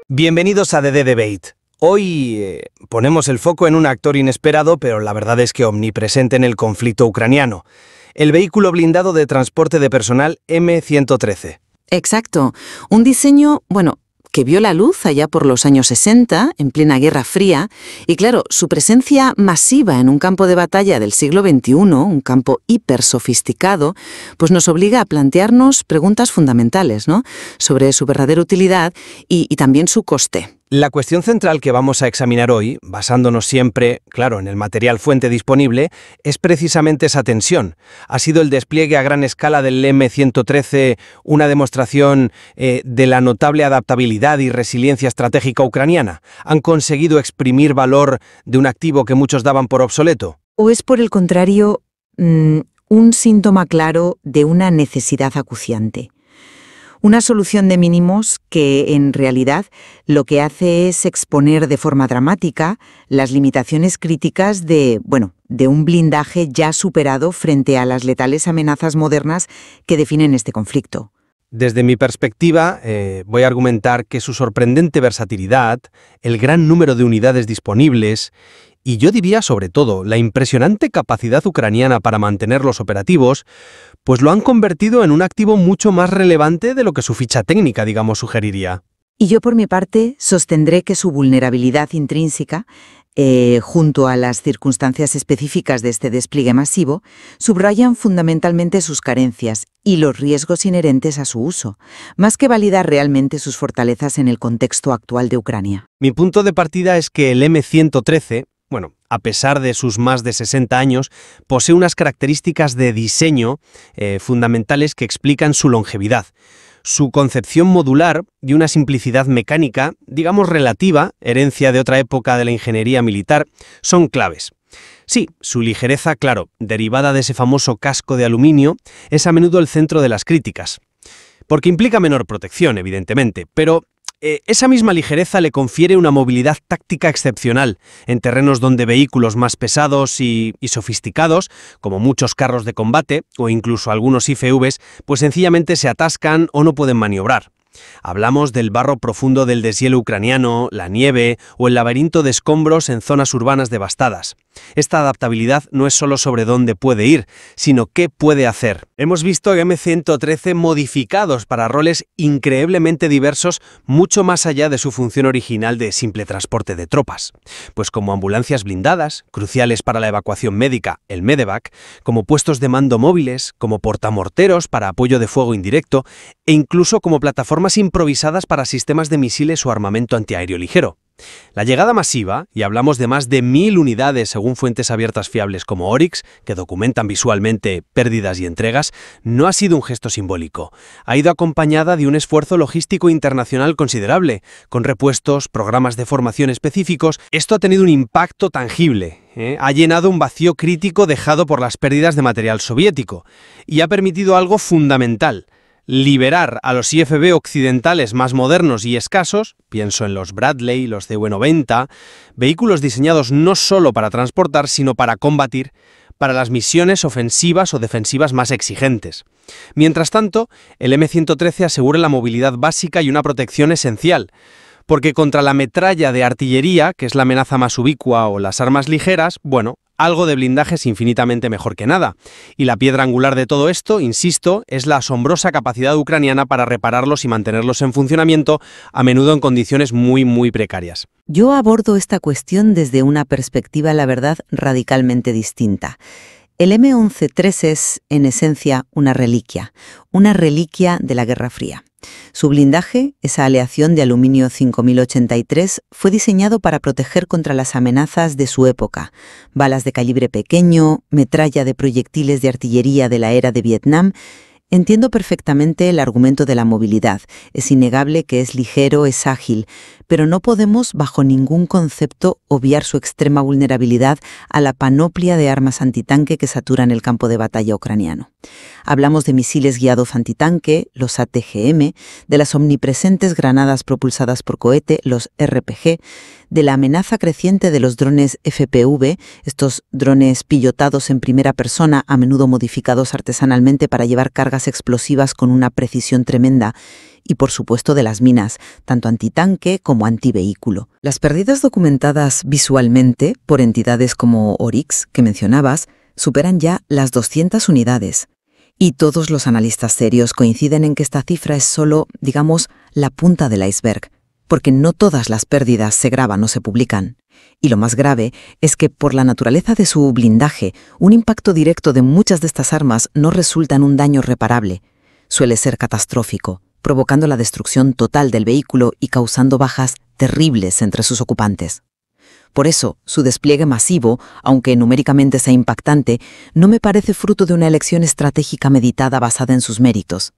Bienvenidos a DD Debate. Hoy ponemos el foco en un actor inesperado, pero la verdad es que omnipresente en el conflicto ucraniano. El vehículo blindado de transporte de personal M113. Exacto. Un diseño, que vio la luz allá por los años 60, en plena Guerra Fría, y claro, su presencia masiva en un campo de batalla del siglo XXI, un campo hiper sofisticado, pues nos obliga a plantearnos preguntas fundamentales, ¿no?, sobre su verdadera utilidad y también su coste. La cuestión central que vamos a examinar hoy, basándonos siempre, claro, en el material fuente disponible, es precisamente esa tensión. ¿Ha sido el despliegue a gran escala del M113 una demostración de la notable adaptabilidad y resiliencia estratégica ucraniana? ¿Han conseguido exprimir valor de un activo que muchos daban por obsoleto? ¿O es por el contrario un síntoma claro de una necesidad acuciante? Una solución de mínimos que, en realidad, lo que hace es exponer de forma dramática las limitaciones críticas de un blindaje ya superado frente a las letales amenazas modernas que definen este conflicto. Desde mi perspectiva, voy a argumentar que su sorprendente versatilidad, el gran número de unidades disponibles y yo diría sobre todo la impresionante capacidad ucraniana para mantenerlos operativos, pues lo han convertido en un activo mucho más relevante de lo que su ficha técnica, digamos, sugeriría. Y yo por mi parte sostendré que su vulnerabilidad intrínseca, junto a las circunstancias específicas de este despliegue masivo, subrayan fundamentalmente sus carencias y los riesgos inherentes a su uso, más que validar realmente sus fortalezas en el contexto actual de Ucrania. Mi punto de partida es que el M113, a pesar de sus más de 60 años, posee unas características de diseño fundamentales que explican su longevidad. Su concepción modular y una simplicidad mecánica, digamos relativa, herencia de otra época de la ingeniería militar, son claves. Sí, su ligereza, claro, derivada de ese famoso casco de aluminio, es a menudo el centro de las críticas. Porque implica menor protección, evidentemente, pero esa misma ligereza le confiere una movilidad táctica excepcional en terrenos donde vehículos más pesados y sofisticados, como muchos carros de combate o incluso algunos IFVs, pues sencillamente se atascan o no pueden maniobrar. Hablamos del barro profundo del deshielo ucraniano, la nieve o el laberinto de escombros en zonas urbanas devastadas. Esta adaptabilidad no es solo sobre dónde puede ir, sino qué puede hacer. Hemos visto M113 modificados para roles increíblemente diversos, mucho más allá de su función original de simple transporte de tropas. Pues como ambulancias blindadas, cruciales para la evacuación médica, el Medevac, como puestos de mando móviles, como portamorteros para apoyo de fuego indirecto, e incluso como plataformas improvisadas para sistemas de misiles o armamento antiaéreo ligero. La llegada masiva, y hablamos de más de 1000 unidades según fuentes abiertas fiables como Oryx, que documentan visualmente pérdidas y entregas, no ha sido un gesto simbólico. Ha ido acompañada de un esfuerzo logístico internacional considerable, con repuestos, programas de formación específicos. Esto ha tenido un impacto tangible. Ha llenado un vacío crítico dejado por las pérdidas de material soviético, y ha permitido algo fundamental: liberar a los IFV occidentales más modernos y escasos, pienso en los Bradley, los CV-90, vehículos diseñados no solo para transportar, sino para combatir, para las misiones ofensivas o defensivas más exigentes. Mientras tanto, el M113 asegura la movilidad básica y una protección esencial, porque contra la metralla de artillería, que es la amenaza más ubicua, o las armas ligeras, algo de blindaje es infinitamente mejor que nada. Y la piedra angular de todo esto, insisto, es la asombrosa capacidad ucraniana para repararlos y mantenerlos en funcionamiento, a menudo en condiciones muy, muy precarias. Yo abordo esta cuestión desde una perspectiva, la verdad, radicalmente distinta. El M113 es, en esencia, una reliquia de la Guerra Fría. Su blindaje, esa aleación de aluminio 5083, fue diseñado para proteger contra las amenazas de su época: balas de calibre pequeño, metralla de proyectiles de artillería de la era de Vietnam, Entiendo perfectamente el argumento de la movilidad. Es innegable que es ligero, es ágil, pero no podemos, bajo ningún concepto, obviar su extrema vulnerabilidad a la panoplia de armas antitanque que saturan el campo de batalla ucraniano. Hablamos de misiles guiados antitanque, los ATGM, de las omnipresentes granadas propulsadas por cohete, los RPG, de la amenaza creciente de los drones FPV, estos drones pilotados en primera persona, a menudo modificados artesanalmente para llevar cargas explosivas con una precisión tremenda, y por supuesto de las minas, tanto antitanque como antivehículo. Las pérdidas documentadas visualmente por entidades como Oryx, que mencionabas, superan ya las 200 unidades. Y todos los analistas serios coinciden en que esta cifra es solo, digamos, la punta del iceberg, porque no todas las pérdidas se graban o se publican. Y lo más grave es que, por la naturaleza de su blindaje, un impacto directo de muchas de estas armas no resulta en un daño reparable. Suele ser catastrófico, provocando la destrucción total del vehículo y causando bajas terribles entre sus ocupantes. Por eso, su despliegue masivo, aunque numéricamente sea impactante, no me parece fruto de una elección estratégica meditada basada en sus méritos.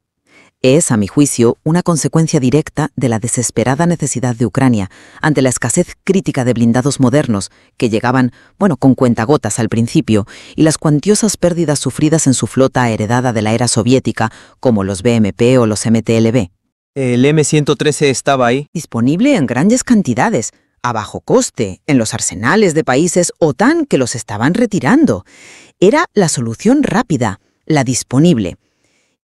Es, a mi juicio, una consecuencia directa de la desesperada necesidad de Ucrania ante la escasez crítica de blindados modernos que llegaban, con cuentagotas al principio, y las cuantiosas pérdidas sufridas en su flota heredada de la era soviética, como los BMP o los MTLB. El M113 estaba ahí. Disponible en grandes cantidades, a bajo coste, en los arsenales de países OTAN que los estaban retirando. Era la solución rápida, la disponible.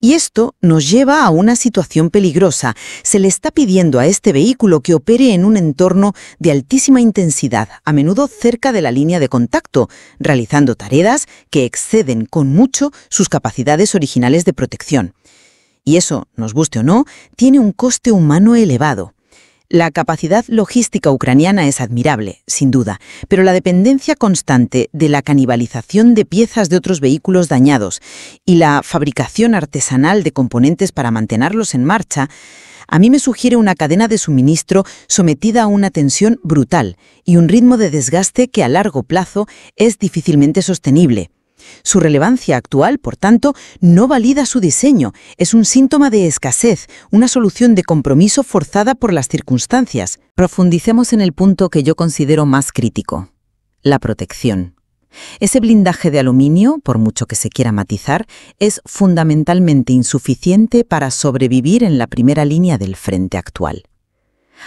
Y esto nos lleva a una situación peligrosa. Se le está pidiendo a este vehículo que opere en un entorno de altísima intensidad, a menudo cerca de la línea de contacto, realizando tareas que exceden con mucho sus capacidades originales de protección. Y eso, nos guste o no, tiene un coste humano elevado. La capacidad logística ucraniana es admirable, sin duda, pero la dependencia constante de la canibalización de piezas de otros vehículos dañados y la fabricación artesanal de componentes para mantenerlos en marcha, a mí me sugiere una cadena de suministro sometida a una tensión brutal y un ritmo de desgaste que a largo plazo es difícilmente sostenible. Su relevancia actual, por tanto, no valida su diseño. Es un síntoma de escasez, una solución de compromiso forzada por las circunstancias. Profundicemos en el punto que yo considero más crítico: la protección. Ese blindaje de aluminio, por mucho que se quiera matizar, es fundamentalmente insuficiente para sobrevivir en la primera línea del frente actual.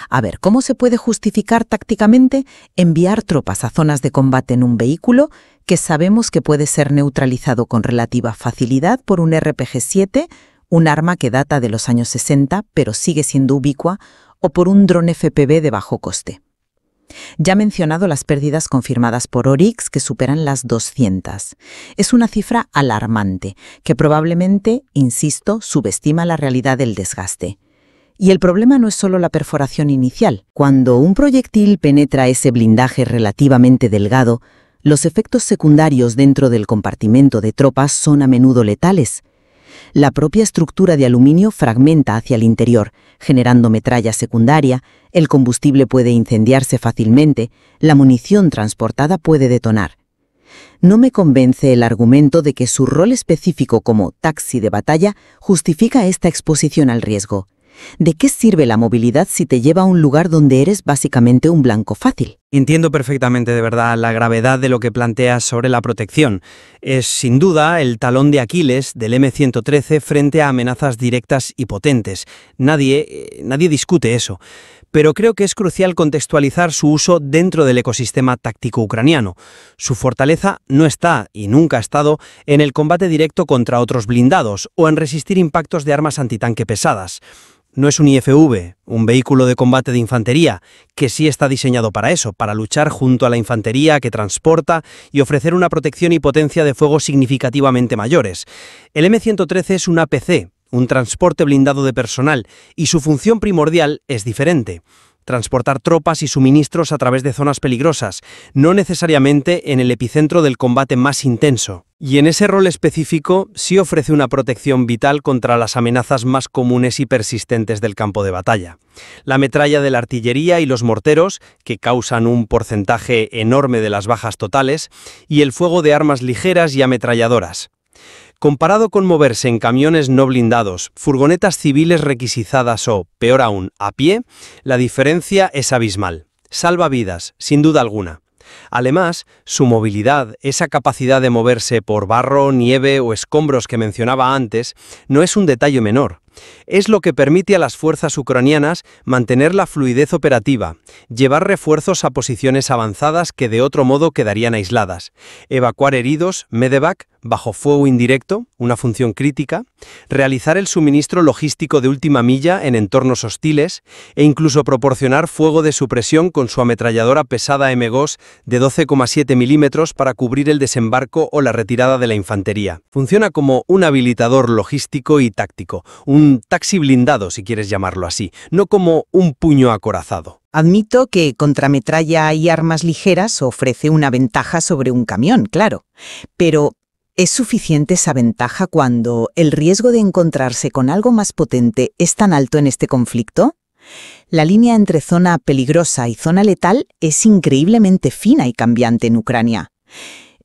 A ver, ¿cómo se puede justificar tácticamente enviar tropas a zonas de combate en un vehículo que sabemos que puede ser neutralizado con relativa facilidad por un RPG-7, un arma que data de los años 60 pero sigue siendo ubicua, o por un dron FPV de bajo coste? Ya he mencionado las pérdidas confirmadas por Oryx, que superan las 200. Es una cifra alarmante, que probablemente, insisto, subestima la realidad del desgaste. Y el problema no es solo la perforación inicial. Cuando un proyectil penetra ese blindaje relativamente delgado, los efectos secundarios dentro del compartimento de tropas son a menudo letales. La propia estructura de aluminio fragmenta hacia el interior, generando metralla secundaria, el combustible puede incendiarse fácilmente, la munición transportada puede detonar. No me convence el argumento de que su rol específico como taxi de batalla justifica esta exposición al riesgo. ¿De qué sirve la movilidad si te lleva a un lugar donde eres básicamente un blanco fácil? Entiendo perfectamente, de verdad, la gravedad de lo que planteas sobre la protección. Es, sin duda, el talón de Aquiles del M113 frente a amenazas directas y potentes. Nadie discute eso. Pero creo que es crucial contextualizar su uso dentro del ecosistema táctico ucraniano. Su fortaleza no está, y nunca ha estado, en el combate directo contra otros blindados o en resistir impactos de armas antitanque pesadas. No es un IFV, un vehículo de combate de infantería, que sí está diseñado para eso, para luchar junto a la infantería que transporta y ofrecer una protección y potencia de fuego significativamente mayores. El M113 es un APC, un transporte blindado de personal, y su función primordial es diferente: transportar tropas y suministros a través de zonas peligrosas, no necesariamente en el epicentro del combate más intenso. Y en ese rol específico sí ofrece una protección vital contra las amenazas más comunes y persistentes del campo de batalla. La metralla de la artillería y los morteros, que causan un porcentaje enorme de las bajas totales, y el fuego de armas ligeras y ametralladoras. Comparado con moverse en camiones no blindados, furgonetas civiles requisizadas o, peor aún, a pie, la diferencia es abismal. Salva vidas, sin duda alguna. Además, su movilidad, esa capacidad de moverse por barro, nieve o escombros que mencionaba antes, no es un detalle menor. Es lo que permite a las fuerzas ucranianas mantener la fluidez operativa, llevar refuerzos a posiciones avanzadas que de otro modo quedarían aisladas, evacuar heridos, medevac, bajo fuego indirecto, una función crítica, realizar el suministro logístico de última milla en entornos hostiles e incluso proporcionar fuego de supresión con su ametralladora pesada MGOS de 12,7 milímetros para cubrir el desembarco o la retirada de la infantería. Funciona como un habilitador logístico y táctico, un taxi blindado, si quieres llamarlo así, no como un puño acorazado. Admito que contra metralla y armas ligeras ofrece una ventaja sobre un camión, claro. Pero ¿es suficiente esa ventaja cuando el riesgo de encontrarse con algo más potente es tan alto en este conflicto? La línea entre zona peligrosa y zona letal es increíblemente fina y cambiante en Ucrania.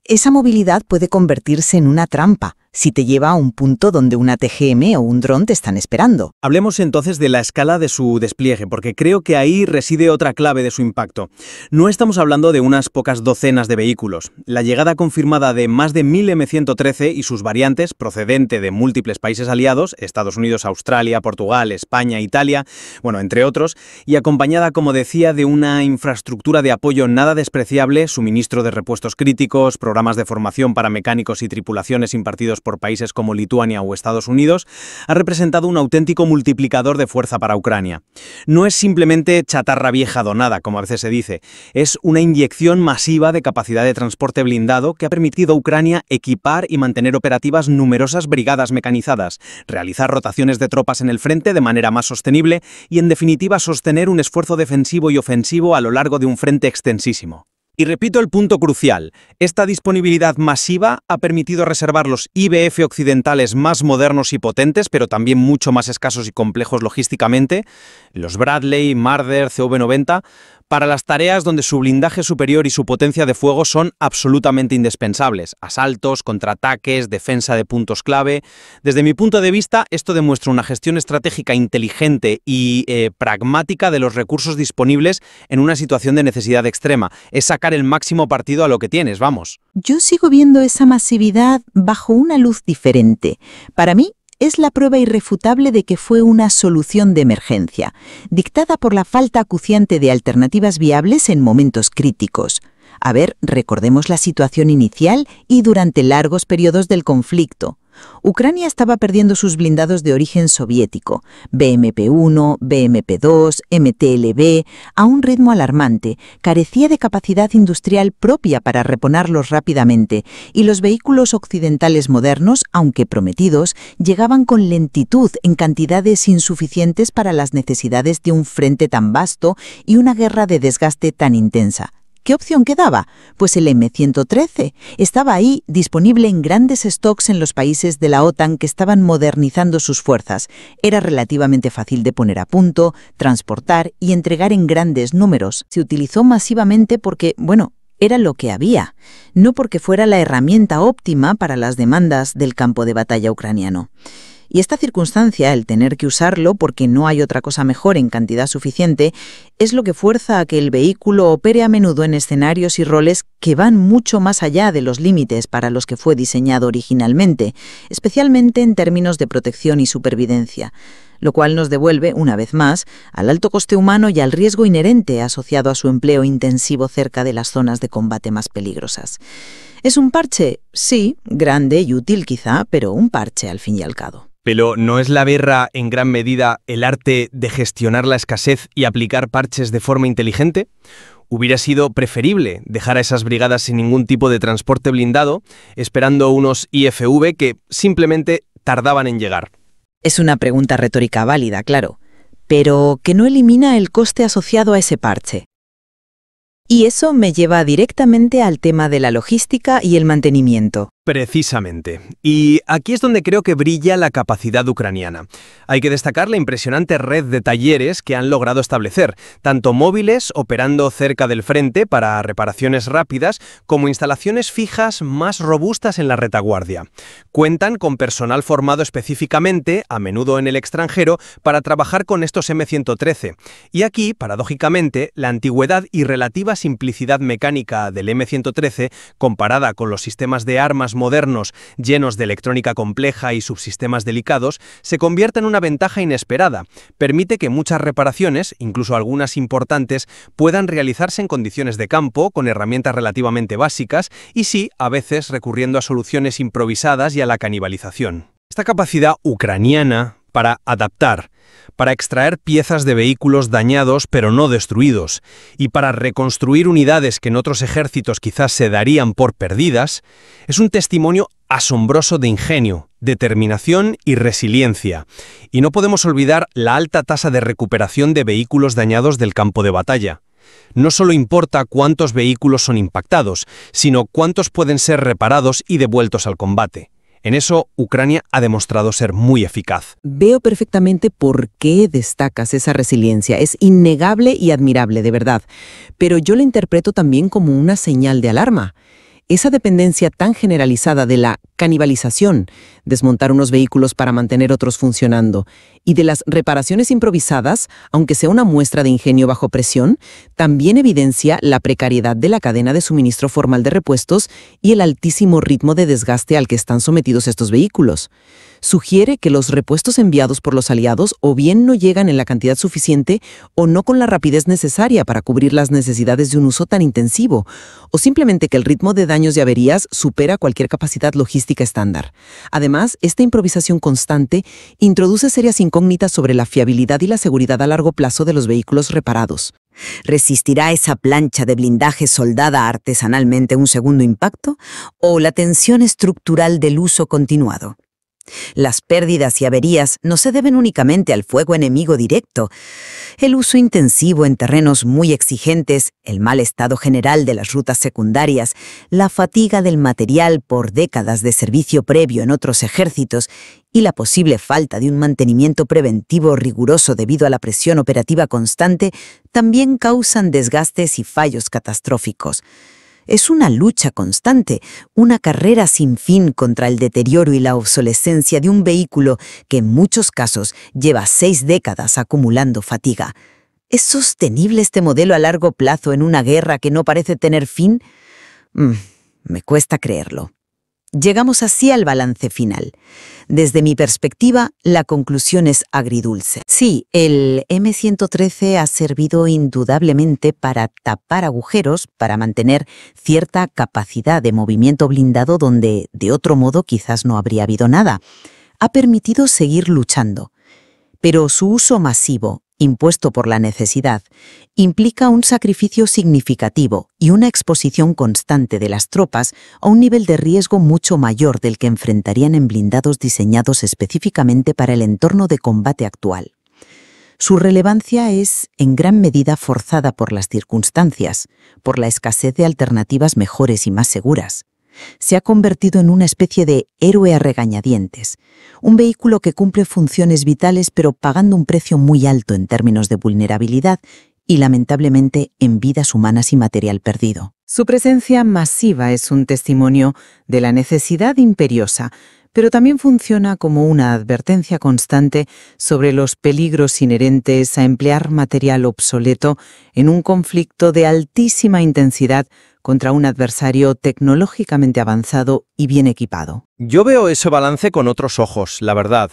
Esa movilidad puede convertirse en una trampa si te lleva a un punto donde una TGM o un dron te están esperando. Hablemos entonces de la escala de su despliegue, porque creo que ahí reside otra clave de su impacto. No estamos hablando de unas pocas docenas de vehículos. La llegada confirmada de más de 1000 M113 y sus variantes, procedente de múltiples países aliados, Estados Unidos, Australia, Portugal, España, Italia, bueno, entre otros, y acompañada, como decía, de una infraestructura de apoyo nada despreciable, suministro de repuestos críticos, programas de formación para mecánicos y tripulaciones impartidos por países como Lituania o Estados Unidos, ha representado un auténtico multiplicador de fuerza para Ucrania. No es simplemente chatarra vieja donada, como a veces se dice, es una inyección masiva de capacidad de transporte blindado que ha permitido a Ucrania equipar y mantener operativas numerosas brigadas mecanizadas, realizar rotaciones de tropas en el frente de manera más sostenible y, en definitiva, sostener un esfuerzo defensivo y ofensivo a lo largo de un frente extensísimo. Y repito el punto crucial, esta disponibilidad masiva ha permitido reservar los IBF occidentales más modernos y potentes, pero también mucho más escasos y complejos logísticamente, los Bradley, Marder, CV-90, para las tareas donde su blindaje superior y su potencia de fuego son absolutamente indispensables. Asaltos, contraataques, defensa de puntos clave. Desde mi punto de vista, esto demuestra una gestión estratégica inteligente y pragmática de los recursos disponibles en una situación de necesidad extrema. Es sacar el máximo partido a lo que tienes, vamos. Yo sigo viendo esa masividad bajo una luz diferente. Para mí, es la prueba irrefutable de que fue una solución de emergencia, dictada por la falta acuciante de alternativas viables en momentos críticos. A ver, recordemos la situación inicial y durante largos periodos del conflicto. Ucrania estaba perdiendo sus blindados de origen soviético, BMP-1, BMP-2, MTLB, a un ritmo alarmante, carecía de capacidad industrial propia para reponerlos rápidamente, y los vehículos occidentales modernos, aunque prometidos, llegaban con lentitud en cantidades insuficientes para las necesidades de un frente tan vasto y una guerra de desgaste tan intensa. ¿Qué opción quedaba? Pues el M113 estaba ahí, disponible en grandes stocks en los países de la OTAN que estaban modernizando sus fuerzas. Era relativamente fácil de poner a punto, transportar y entregar en grandes números. Se utilizó masivamente porque, bueno, era lo que había, no porque fuera la herramienta óptima para las demandas del campo de batalla ucraniano. Y esta circunstancia, el tener que usarlo porque no hay otra cosa mejor en cantidad suficiente, es lo que fuerza a que el vehículo opere a menudo en escenarios y roles que van mucho más allá de los límites para los que fue diseñado originalmente, especialmente en términos de protección y supervivencia, lo cual nos devuelve, una vez más, al alto coste humano y al riesgo inherente asociado a su empleo intensivo cerca de las zonas de combate más peligrosas. ¿Es un parche? Sí, grande y útil quizá, pero un parche al fin y al cabo. Pero ¿no es la guerra, en gran medida, el arte de gestionar la escasez y aplicar parches de forma inteligente? ¿Hubiera sido preferible dejar a esas brigadas sin ningún tipo de transporte blindado, esperando unos IFV que simplemente tardaban en llegar? Es una pregunta retórica válida, claro, pero que no elimina el coste asociado a ese parche. Y eso me lleva directamente al tema de la logística y el mantenimiento. Precisamente. Y aquí es donde creo que brilla la capacidad ucraniana. Hay que destacar la impresionante red de talleres que han logrado establecer, tanto móviles operando cerca del frente para reparaciones rápidas, como instalaciones fijas más robustas en la retaguardia. Cuentan con personal formado específicamente, a menudo en el extranjero, para trabajar con estos M113. Y aquí, paradójicamente, la antigüedad y relativa simplicidad mecánica del M113, comparada con los sistemas de armas modernos llenos de electrónica compleja y subsistemas delicados, se convierte en una ventaja inesperada. Permite que muchas reparaciones, incluso algunas importantes, puedan realizarse en condiciones de campo, con herramientas relativamente básicas y sí, a veces recurriendo a soluciones improvisadas y a la canibalización. Esta capacidad ucraniana para adaptar, para extraer piezas de vehículos dañados pero no destruidos, y para reconstruir unidades que en otros ejércitos quizás se darían por perdidas, es un testimonio asombroso de ingenio, determinación y resiliencia. Y no podemos olvidar la alta tasa de recuperación de vehículos dañados del campo de batalla. No solo importa cuántos vehículos son impactados, sino cuántos pueden ser reparados y devueltos al combate. En eso, Ucrania ha demostrado ser muy eficaz. Veo perfectamente por qué destacas esa resiliencia. Es innegable y admirable, de verdad. Pero yo la interpreto también como una señal de alarma. Esa dependencia tan generalizada de la canibalización, desmontar unos vehículos para mantener otros funcionando, y de las reparaciones improvisadas, aunque sea una muestra de ingenio bajo presión, también evidencia la precariedad de la cadena de suministro formal de repuestos y el altísimo ritmo de desgaste al que están sometidos estos vehículos. Sugiere que los repuestos enviados por los aliados o bien no llegan en la cantidad suficiente o no con la rapidez necesaria para cubrir las necesidades de un uso tan intensivo, o simplemente que el ritmo de daños y averías supera cualquier capacidad logística estándar. Además, esta improvisación constante introduce serias incógnitas sobre la fiabilidad y la seguridad a largo plazo de los vehículos reparados. ¿Resistirá esa plancha de blindaje soldada artesanalmente un segundo impacto o la tensión estructural del uso continuado? Las pérdidas y averías no se deben únicamente al fuego enemigo directo. El uso intensivo en terrenos muy exigentes, el mal estado general de las rutas secundarias, la fatiga del material por décadas de servicio previo en otros ejércitos y la posible falta de un mantenimiento preventivo riguroso debido a la presión operativa constante también causan desgastes y fallos catastróficos. Es una lucha constante, una carrera sin fin contra el deterioro y la obsolescencia de un vehículo que en muchos casos lleva 6 décadas acumulando fatiga. ¿Es sostenible este modelo a largo plazo en una guerra que no parece tener fin? Me cuesta creerlo. Llegamos así al balance final. Desde mi perspectiva, la conclusión es agridulce. Sí, el M113 ha servido indudablemente para tapar agujeros, para mantener cierta capacidad de movimiento blindado donde, de otro modo, quizás no habría habido nada. Ha permitido seguir luchando. Pero su uso masivo, impuesto por la necesidad, implica un sacrificio significativo y una exposición constante de las tropas a un nivel de riesgo mucho mayor del que enfrentarían en blindados diseñados específicamente para el entorno de combate actual. Su relevancia es, en gran medida, forzada por las circunstancias, por la escasez de alternativas mejores y más seguras. Se ha convertido en una especie de héroe a regañadientes, un vehículo que cumple funciones vitales pero pagando un precio muy alto en términos de vulnerabilidad y, lamentablemente, en vidas humanas y material perdido. Su presencia masiva es un testimonio de la necesidad imperiosa, pero también funciona como una advertencia constante sobre los peligros inherentes a emplear material obsoleto en un conflicto de altísima intensidad contra un adversario tecnológicamente avanzado y bien equipado. Yo veo ese balance con otros ojos, la verdad.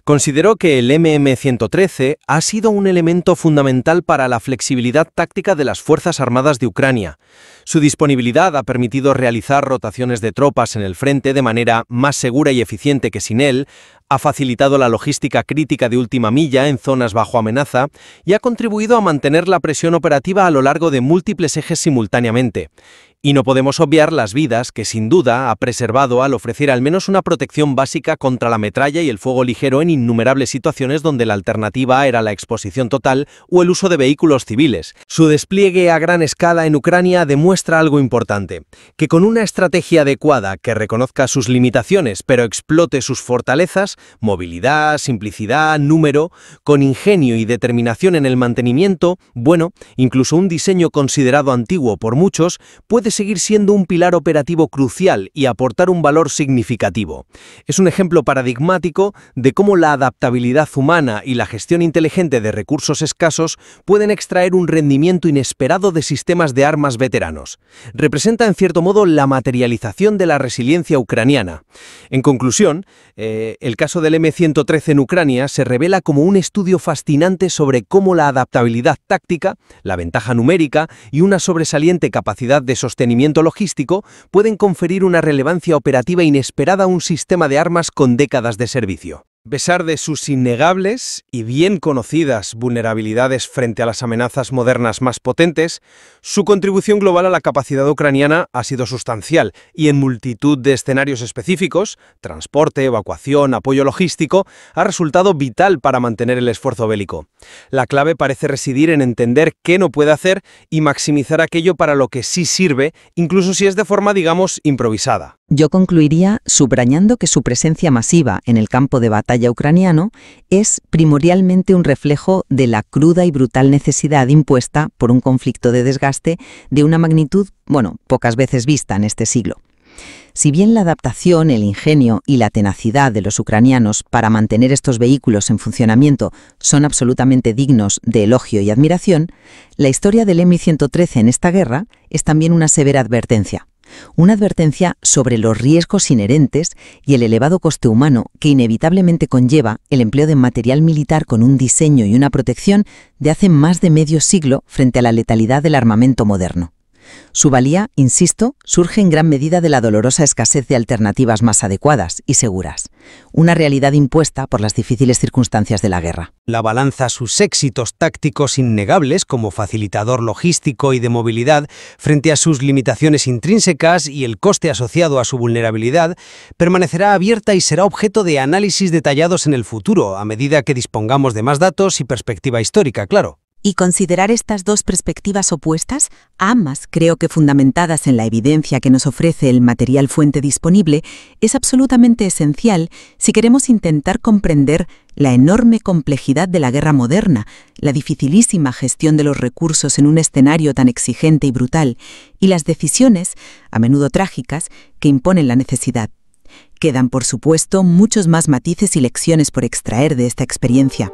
Considero que el MM-113 ha sido un elemento fundamental para la flexibilidad táctica de las Fuerzas Armadas de Ucrania. Su disponibilidad ha permitido realizar rotaciones de tropas en el frente de manera más segura y eficiente que sin él, ha facilitado la logística crítica de última milla en zonas bajo amenaza y ha contribuido a mantener la presión operativa a lo largo de múltiples ejes simultáneamente. Y no podemos obviar las vidas que sin duda ha preservado al ofrecer al menos una protección básica contra la metralla y el fuego ligero en innumerables situaciones donde la alternativa era la exposición total o el uso de vehículos civiles. Su despliegue a gran escala en Ucrania demuestra algo importante, que con una estrategia adecuada que reconozca sus limitaciones pero explote sus fortalezas, movilidad, simplicidad, número, con ingenio y determinación en el mantenimiento, bueno, incluso un diseño considerado antiguo por muchos, puede seguir siendo un pilar operativo crucial y aportar un valor significativo. Es un ejemplo paradigmático de cómo la adaptabilidad humana y la gestión inteligente de recursos escasos pueden extraer un rendimiento inesperado de sistemas de armas veteranos. Representa en cierto modo la materialización de la resiliencia ucraniana. En conclusión, el caso del M113 en Ucrania se revela como un estudio fascinante sobre cómo la adaptabilidad táctica, la ventaja numérica y una sobresaliente capacidad de sostenimiento logístico pueden conferir una relevancia operativa inesperada a un sistema de armas con décadas de servicio. A pesar de sus innegables y bien conocidas vulnerabilidades frente a las amenazas modernas más potentes, su contribución global a la capacidad ucraniana ha sido sustancial y en multitud de escenarios específicos, transporte, evacuación, apoyo logístico, ha resultado vital para mantener el esfuerzo bélico. La clave parece residir en entender qué no puede hacer y maximizar aquello para lo que sí sirve, incluso si es de forma, digamos, improvisada. Yo concluiría subrayando que su presencia masiva en el campo de batalla ucraniano es primordialmente un reflejo de la cruda y brutal necesidad impuesta por un conflicto de desgaste de una magnitud, pocas veces vista en este siglo. Si bien la adaptación, el ingenio y la tenacidad de los ucranianos para mantener estos vehículos en funcionamiento son absolutamente dignos de elogio y admiración, la historia del Mi-113 en esta guerra es también una severa advertencia. Una advertencia sobre los riesgos inherentes y el elevado coste humano que inevitablemente conlleva el empleo de material militar con un diseño y una protección de hace más de medio siglo frente a la letalidad del armamento moderno. Su valía, insisto, surge en gran medida de la dolorosa escasez de alternativas más adecuadas y seguras, una realidad impuesta por las difíciles circunstancias de la guerra. La balanza sus éxitos tácticos innegables como facilitador logístico y de movilidad frente a sus limitaciones intrínsecas y el coste asociado a su vulnerabilidad permanecerá abierta y será objeto de análisis detallados en el futuro, a medida que dispongamos de más datos y perspectiva histórica, claro. Y considerar estas dos perspectivas opuestas, ambas creo que fundamentadas en la evidencia que nos ofrece el material fuente disponible, es absolutamente esencial si queremos intentar comprender la enorme complejidad de la guerra moderna, la dificilísima gestión de los recursos en un escenario tan exigente y brutal, y las decisiones, a menudo trágicas, que imponen la necesidad. Quedan, por supuesto, muchos más matices y lecciones por extraer de esta experiencia.